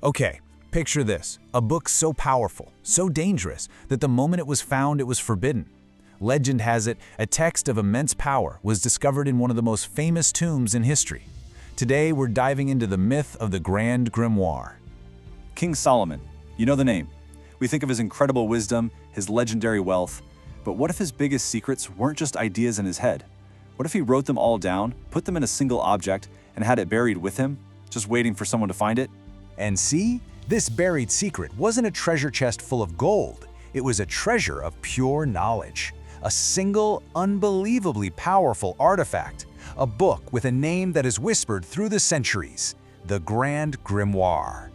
Okay, picture this, a book so powerful, so dangerous, that the moment it was found, it was forbidden. Legend has it, a text of immense power was discovered in one of the most famous tombs in history. Today, we're diving into the myth of the Grand Grimoire. King Solomon, you know the name. We think of his incredible wisdom, his legendary wealth, but what if his biggest secrets weren't just ideas in his head? What if he wrote them all down, put them in a single object, and had it buried with him, just waiting for someone to find it? And see, this buried secret wasn't a treasure chest full of gold. It was a treasure of pure knowledge. A single, unbelievably powerful artifact. A book with a name that is whispered through the centuries. The Grand Grimoire.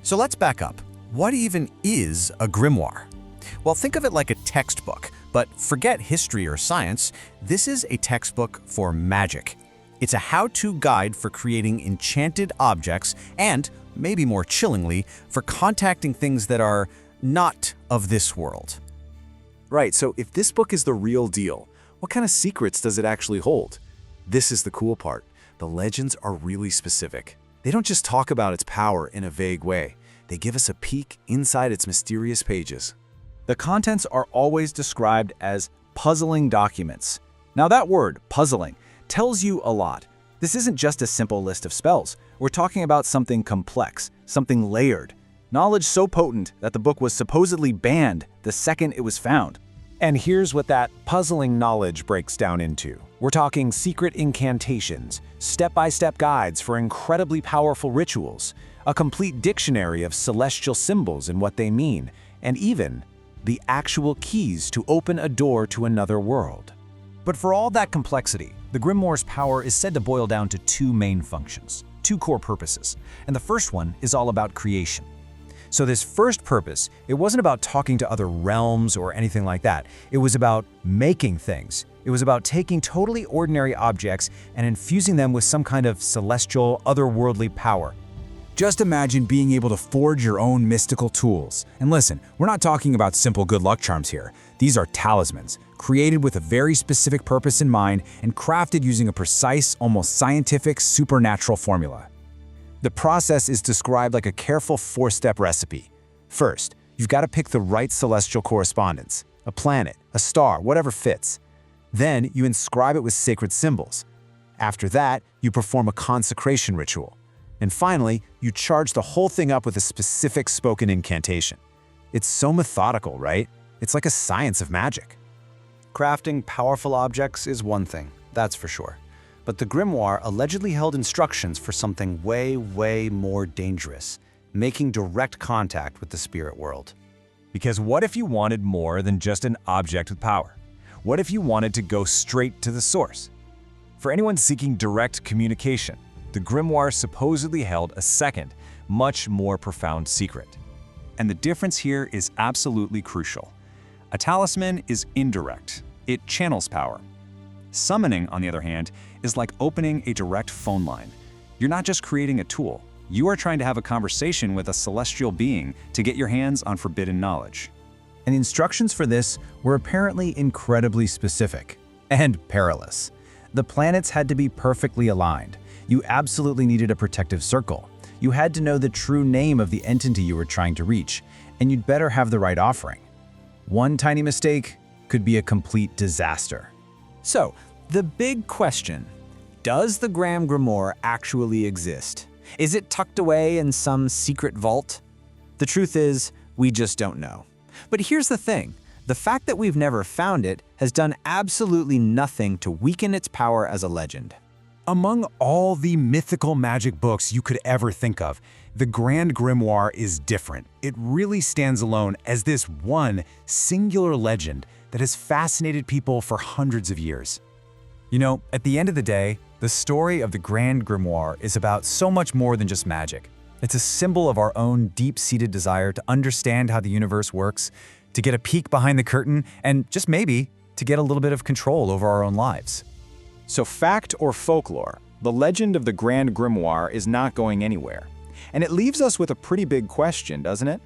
So let's back up. What even is a grimoire? Well, think of it like a textbook, but forget history or science. This is a textbook for magic. It's a how-to guide for creating enchanted objects and, maybe more chillingly, for contacting things that are not of this world. Right, so if this book is the real deal, what kind of secrets does it actually hold? This is the cool part. The legends are really specific. They don't just talk about its power in a vague way. They give us a peek inside its mysterious pages. The contents are always described as puzzling documents. Now that word, puzzling, tells you a lot. This isn't just a simple list of spells. We're talking about something complex, something layered. Knowledge so potent that the book was supposedly banned the second it was found. And here's what that puzzling knowledge breaks down into. We're talking secret incantations, step-by-step guides for incredibly powerful rituals, a complete dictionary of celestial symbols and what they mean, and even the actual keys to open a door to another world. But for all that complexity, the Grimoire's power is said to boil down to two main functions, two core purposes, and the first one is all about creation. So this first purpose, it wasn't about talking to other realms or anything like that. It was about making things. It was about taking totally ordinary objects and infusing them with some kind of celestial, otherworldly power. Just imagine being able to forge your own mystical tools. And listen, we're not talking about simple good luck charms here. These are talismans, created with a very specific purpose in mind and crafted using a precise, almost scientific, supernatural formula. The process is described like a careful four-step recipe. First, you've got to pick the right celestial correspondence, a planet, a star, whatever fits. Then you inscribe it with sacred symbols. After that, you perform a consecration ritual. And finally, you charge the whole thing up with a specific spoken incantation. It's so methodical, right? It's like a science of magic. Crafting powerful objects is one thing, that's for sure. But the grimoire allegedly held instructions for something way, way more dangerous, making direct contact with the spirit world. Because what if you wanted more than just an object with power? What if you wanted to go straight to the source? For anyone seeking direct communication, the grimoire supposedly held a second, much more profound secret. And the difference here is absolutely crucial. A talisman is indirect. It channels power. Summoning, on the other hand, is like opening a direct phone line. You're not just creating a tool. You are trying to have a conversation with a celestial being to get your hands on forbidden knowledge. And the instructions for this were apparently incredibly specific and perilous. The planets had to be perfectly aligned. You absolutely needed a protective circle. You had to know the true name of the entity you were trying to reach, and you'd better have the right offering. One tiny mistake could be a complete disaster. So, the big question, does the Grand Grimoire actually exist? Is it tucked away in some secret vault? The truth is, we just don't know. But here's the thing, the fact that we've never found it has done absolutely nothing to weaken its power as a legend. Among all the mythical magic books you could ever think of, the Grand Grimoire is different. It really stands alone as this one singular legend that has fascinated people for hundreds of years. You know, at the end of the day, the story of the Grand Grimoire is about so much more than just magic. It's a symbol of our own deep-seated desire to understand how the universe works, to get a peek behind the curtain, and just maybe to get a little bit of control over our own lives. So fact or folklore, the legend of the Grand Grimoire is not going anywhere. And it leaves us with a pretty big question, doesn't it?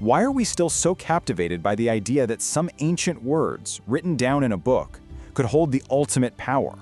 Why are we still so captivated by the idea that some ancient words, written down in a book, could hold the ultimate power?